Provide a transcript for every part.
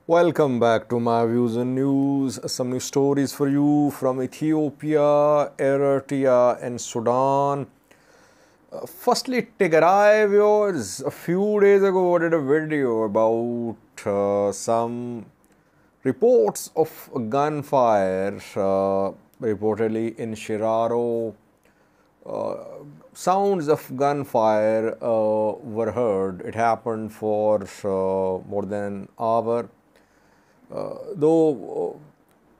Welcome back to my views and news. Some new stories for you from Ethiopia, Eritrea, and Sudan. Firstly, Tigray viewers. A few days ago, I did a video about some reports of gunfire, reportedly in Shiraro. Sounds of gunfire were heard. It happened for more than an hour. Though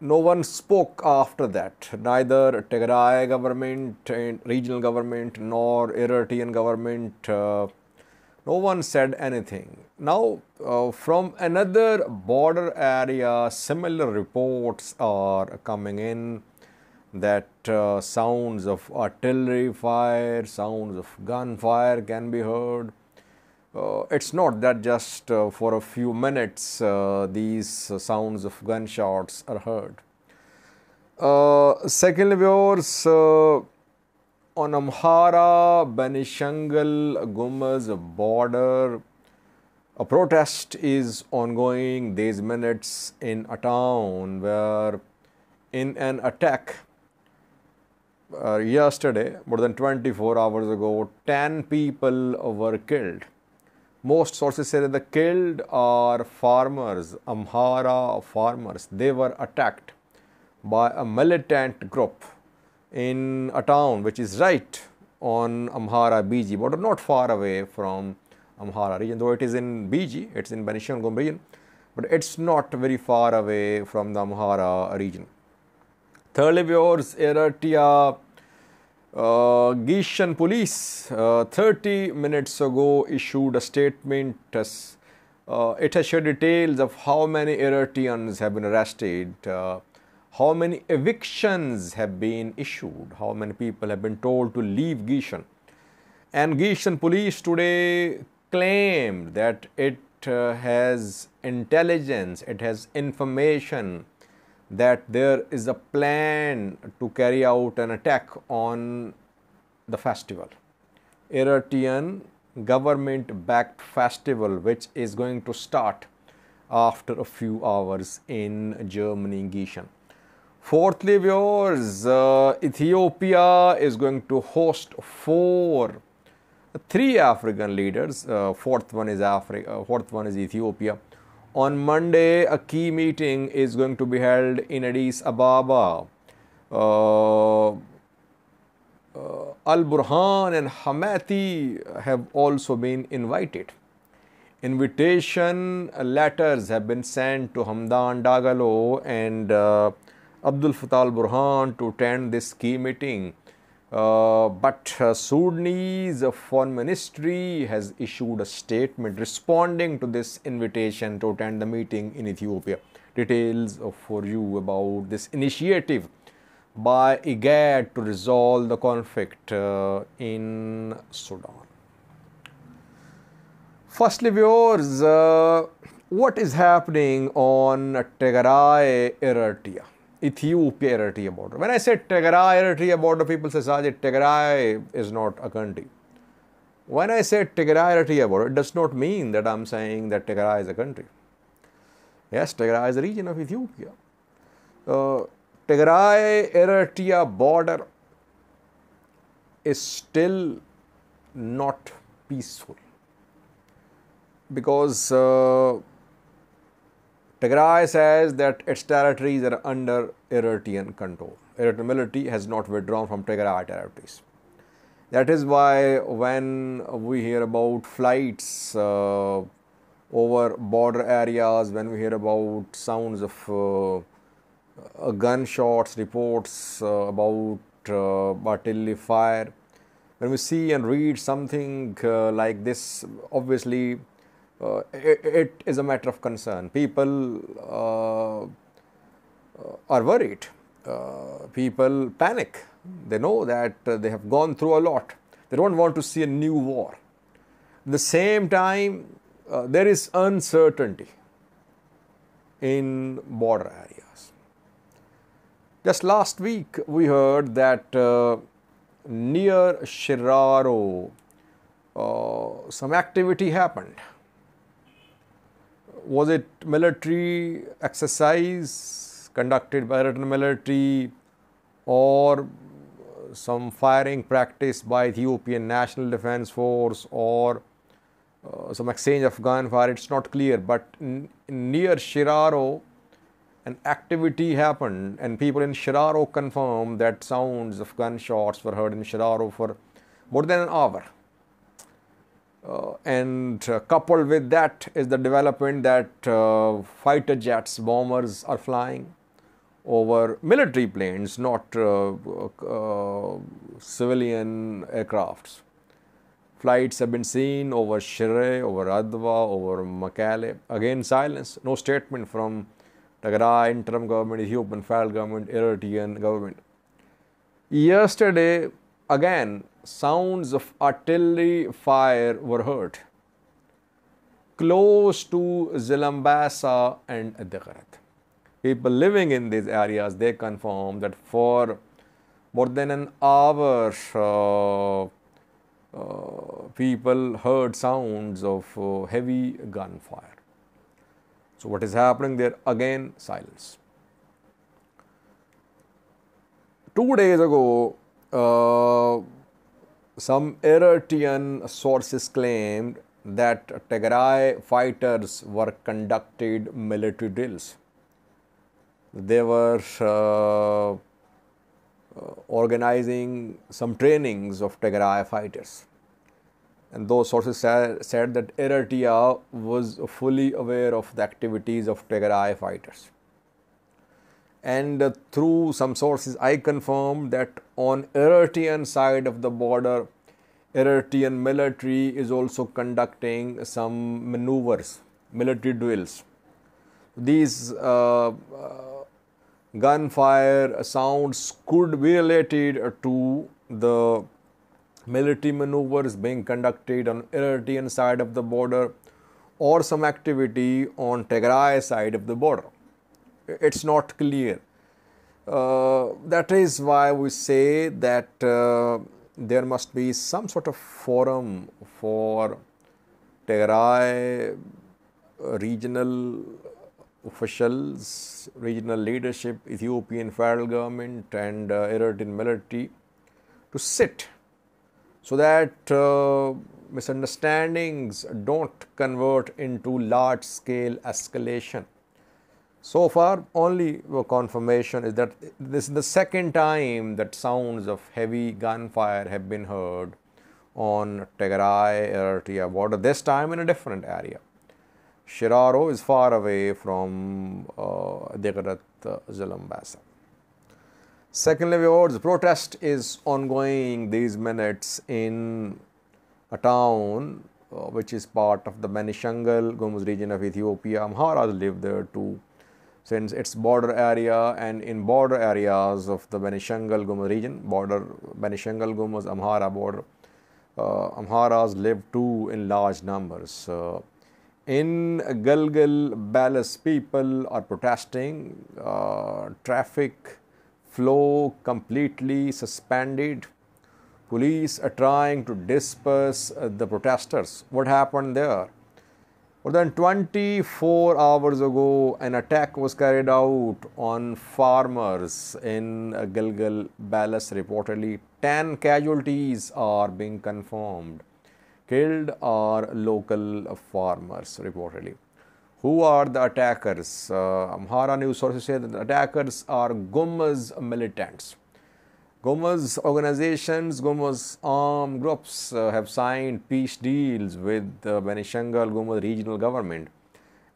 no one spoke after that, neither Tigray government and regional government nor Eritrean government, no one said anything. Now, from another border area, similar reports are coming in that sounds of artillery fire, sounds of gunfire can be heard. It's not that just for a few minutes these sounds of gunshots are heard. Secondly, viewers, on Amhara, Benishangul, Gumuz border, a protest is ongoing these minutes in a town where in an attack yesterday, more than 24 hours ago, 10 people were killed. Most sources say that the killed are farmers, Amhara farmers. They were attacked by a militant group in a town which is right on Amhara BG border, not far away from Amhara region, though it is in BG, it's in Benishangul region, but it's not very far away from the Amhara region. Thirdly, viewers, Eritrea. Gishan police 30 minutes ago issued a statement. It has shared details of how many Eritreans have been arrested, how many evictions have been issued, how many people have been told to leave Gishan. And Gishan police today claimed that it has intelligence, it has information that there is a plan to carry out an attack on the festival, Eritrean government-backed festival, which is going to start after a few hours in Germany, Gishan. Fourthly, viewers, Ethiopia is going to host three African leaders. Fourth one is Ethiopia. On Monday, a key meeting is going to be held in Addis Ababa. Al-Burhan and Hamati have also been invited. Invitation letters have been sent to Hamdan Dagalo and Abdul Fattah al-Burhan to attend this key meeting. But Sudanese Foreign Ministry has issued a statement responding to this invitation to attend the meeting in Ethiopia. Details for you about this initiative by IGAD to resolve the conflict in Sudan. Firstly, viewers, what is happening on Tigray Eritrea? Ethiopia Eritrea border. When I say Tigray Eritrea border, people say, Sajid, Tigray is not a country. When I say Tigray Eritrea border, it does not mean that I'm saying that Tigray is a country. Yes, Tigray is a region of Ethiopia. Tigray Eritrea border is still not peaceful because Tigray says that its territories are under Eritrean control. Eritrean military has not withdrawn from Tigray territories. That is why when we hear about flights over border areas, when we hear about sounds of gunshots, reports about artillery fire, when we see and read something like this, obviously it is a matter of concern. People are worried. People panic. They know that they have gone through a lot. They don't want to see a new war. At the same time, there is uncertainty in border areas. Just last week, we heard that near Shiraro, some activity happened. Was it military exercise conducted by Eritrean military, or some firing practice by Ethiopian National Defense Force, or some exchange of gunfire? It's not clear, but near Shiraro an activity happened, and people in Shiraro confirmed that sounds of gunshots were heard in Shiraro for more than an hour. And coupled with that is the development that fighter jets, bombers are flying over military planes, not civilian aircrafts. Flights have been seen over Shire, over Adwa, over Makale. Again, silence, no statement from Tigray interim government, Ethiopian federal government, Eritrean government. Yesterday, again, sounds of artillery fire were heard close to Zilambasa and Tigray. People living in these areas, they confirm that for more than an hour, people heard sounds of heavy gunfire. So what is happening there? Again, silence. 2 days ago, some Eritrean sources claimed that Tigray fighters were conducted military drills. They were organizing some trainings of Tigray fighters. And those sources said that Eritrea was fully aware of the activities of Tigray fighters. And through some sources, I confirmed that on Eritrean side of the border, Eritrean military is also conducting some maneuvers, military drills. These gunfire sounds could be related to the military maneuvers being conducted on Eritrean side of the border, or some activity on Tigray side of the border. It's not clear. That is why we say that there must be some sort of forum for Tigray regional officials, regional leadership, Ethiopian federal government and Eritrean military to sit, so that misunderstandings don't convert into large-scale escalation. So far, only confirmation is that this is the second time that sounds of heavy gunfire have been heard on Tigray Eritrea border, this time in a different area. Shiraro is far away from Tigray Zilambasa. Secondly, viewers, protest is ongoing these minutes in a town which is part of the Benishangul Gumuz region of Ethiopia. Amharas live there too, since it's border area, and in border areas of the Benishangul Gumuz region, border Benishangul Gumuz Amhara border, Amharas live too in large numbers. In Gilgil, Balas, people are protesting, traffic flow completely suspended. Police are trying to disperse the protesters. What happened there? More than 24 hours ago, an attack was carried out on farmers in Gilgil, Balas. Reportedly, 10 casualties are being confirmed. Killed are local farmers, reportedly. Who are the attackers? Amhara news sources say that the attackers are Gumuz militants. Gumuz organizations, Gumuz armed groups have signed peace deals with the Benishangul Gumuz regional government,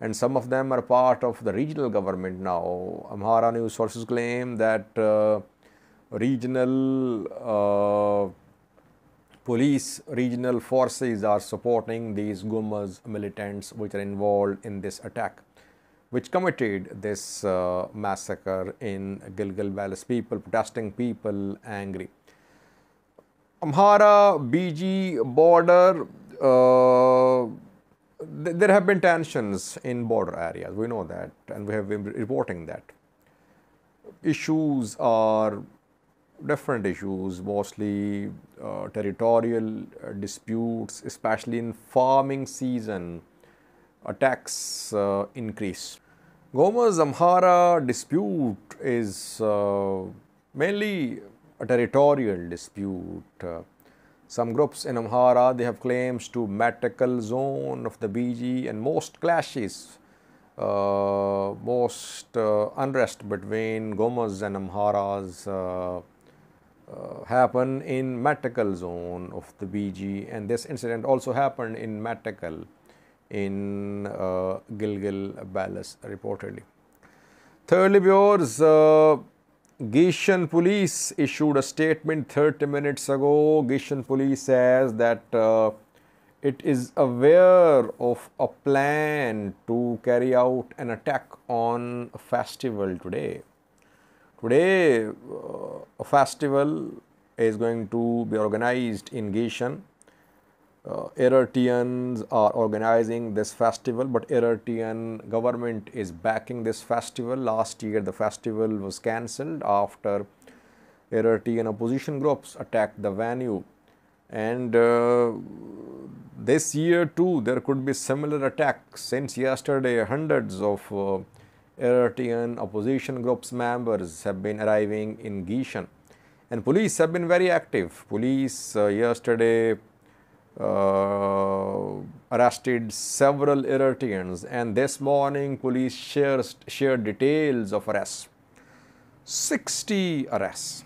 and some of them are part of the regional government now. Amhara news sources claim that regional police, regional forces are supporting these Gumuz militants which are involved in this attack, which committed this massacre in Gilgil Balas. People, protesting people, angry. Amhara BG border, there have been tensions in border areas. We know that, and we have been reporting that. Issues are different issues, mostly territorial disputes, especially in farming season. attacks increase. Goma's Amhara dispute is mainly a territorial dispute. Some groups in Amhara, they have claims to Matakal zone of the BG, and most clashes, most unrest between Gomas and Amharas happen in Matakal zone of the BG, and this incident also happened in Matakal in Gilgil-Balance reportedly. Thirdly, viewers, Gishan police issued a statement 30 minutes ago. Gishan police says that it is aware of a plan to carry out an attack on a festival today. Today, a festival is going to be organized in Gishan. Eritreans are organizing this festival, but Eritrean government is backing this festival. Last year, the festival was cancelled after Eritrean opposition groups attacked the venue, and this year too there could be similar attacks. Since yesterday, hundreds of Eritrean opposition groups members have been arriving in Gishan, and police have been very active. Police yesterday arrested several Eritreans, and this morning police shared details of arrests. 60 arrests.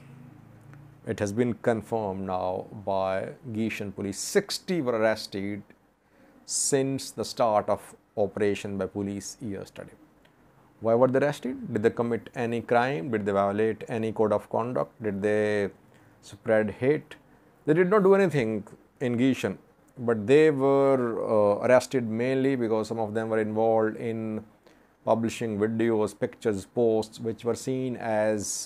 It has been confirmed now by Gishan police. 60 were arrested since the start of operation by police yesterday. Why were they arrested? Did they commit any crime? Did they violate any code of conduct? Did they spread hate? They did not do anything in Gishan, but they were arrested mainly because some of them were involved in publishing videos, pictures, posts which were seen as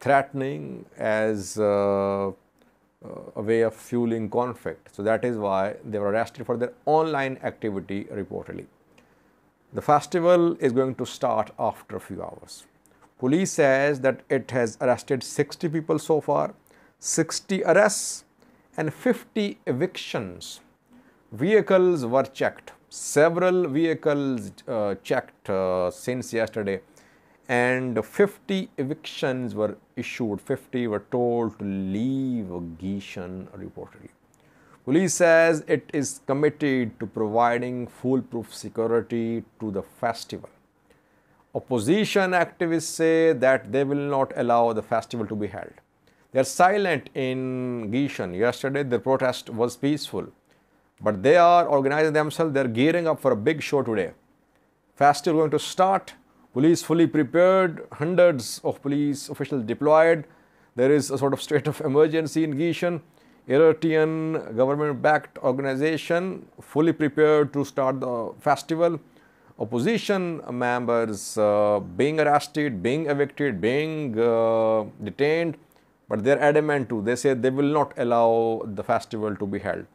threatening, as a way of fueling conflict. So that is why they were arrested for their online activity reportedly. The festival is going to start after a few hours. Police says that it has arrested 60 people so far. 60 arrests and 50 evictions. Vehicles were checked. Several vehicles checked since yesterday, and 50 evictions were issued. 50 were told to leave Gishan reportedly. Police says it is committed to providing foolproof security to the festival. Opposition activists say that they will not allow the festival to be held. They are silent in Gishan. Yesterday, the protest was peaceful, but they are organizing themselves. They are gearing up for a big show today. Festival going to start. Police fully prepared. Hundreds of police officials deployed. There is a sort of state of emergency in Gishan. Eritrean government-backed organization fully prepared to start the festival. Opposition members being arrested, being evicted, being detained. But they are adamant too. They say they will not allow the festival to be held.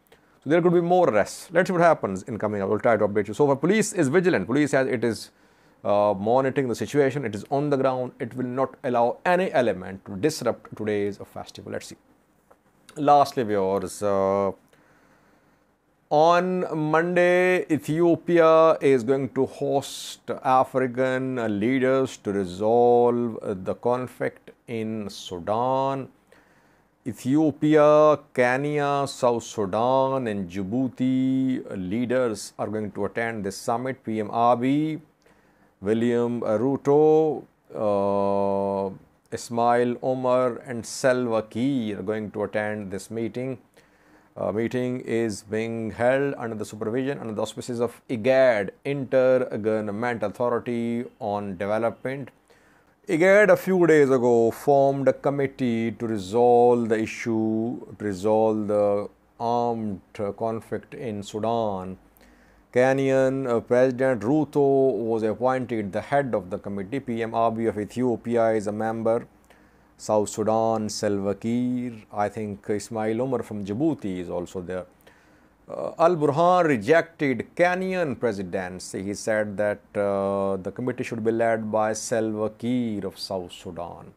So there could be more arrests. Let's see what happens in coming up. We'll try to update you. So far, police is vigilant. Police says it is monitoring the situation. It is on the ground. It will not allow any element to disrupt today's festival. Let's see. Lastly, viewers, on Monday, Ethiopia is going to host African leaders to resolve the conflict in Sudan. Ethiopia, Kenya, South Sudan, and Djibouti leaders are going to attend this summit. PM Abiy, William Ruto, Ismail Omar, and Salva Kiir are going to attend this meeting. Meeting is being held under the supervision, under the auspices of IGAD, Intergovernmental Authority on Development. IGAD a few days ago formed a committee to resolve the issue, to resolve the armed conflict in Sudan. Kenyan President Ruto was appointed the head of the committee. PM Abiy of Ethiopia is a member. South Sudan, Salva Kiir, I think Ismail Omar from Djibouti is also there. Al-Burhan rejected Kenyan presidency. He said that the committee should be led by Salva Kiir of South Sudan.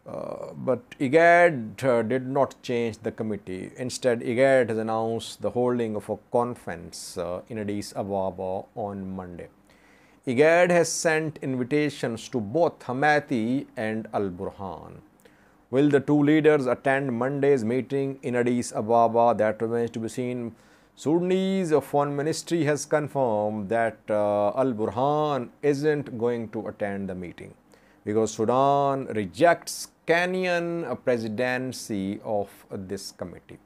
But IGAD did not change the committee. Instead, IGAD has announced the holding of a conference in Addis Ababa on Monday. IGAD has sent invitations to both Hamati and Al Burhan. Will the two leaders attend Monday's meeting in Addis Ababa? That remains to be seen. Sudanese Foreign Ministry has confirmed that Al Burhan isn't going to attend the meeting because Sudan rejects Kenyan presidency of this committee.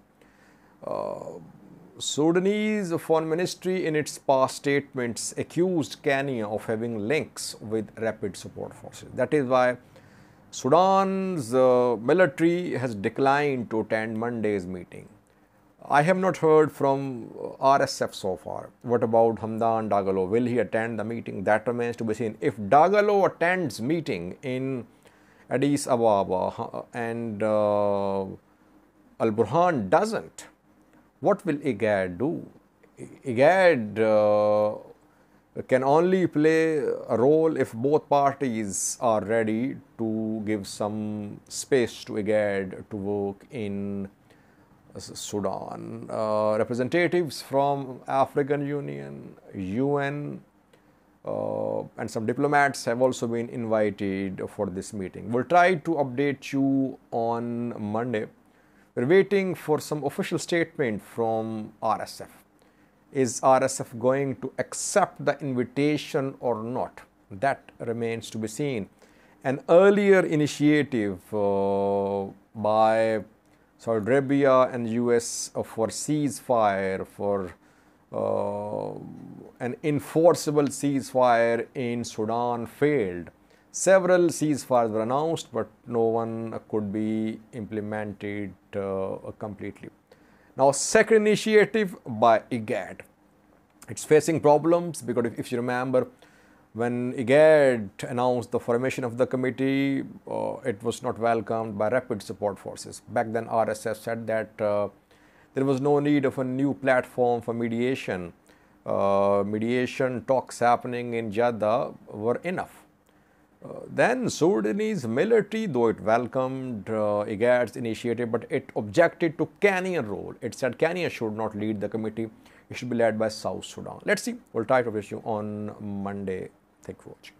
Sudanese Foreign Ministry in its past statements accused Kenya of having links with rapid support forces. That is why Sudan's military has declined to attend Monday's meeting. I have not heard from RSF so far. What about Hamdan Dagalo? Will he attend the meeting? That remains to be seen. If Dagalo attends meeting in Addis Ababa and Al Burhan doesn't, what will IGAD do? IGAD can only play a role if both parties are ready to give some space to IGAD to work in Sudan. Representatives from African Union, UN, and some diplomats have also been invited for this meeting. We'll try to update you on Monday. We're waiting for some official statement from RSF. Is RSF going to accept the invitation or not? That remains to be seen. An earlier initiative by Saudi Arabia and US for ceasefire, for an enforceable ceasefire in Sudan failed. Several ceasefires were announced, but no one could be implemented completely. Now, second initiative by IGAD. It's facing problems because if you remember, when IGAD announced the formation of the committee, it was not welcomed by rapid support forces. Back then, RSF said that there was no need of a new platform for mediation. Mediation talks happening in Jeddah were enough. Then Sudanese military, though it welcomed IGAD's initiative, but it objected to Kenyan role. It said Kenya should not lead the committee. It should be led by South Sudan. Let's see. We'll try to update you on Monday. Thank you for watching.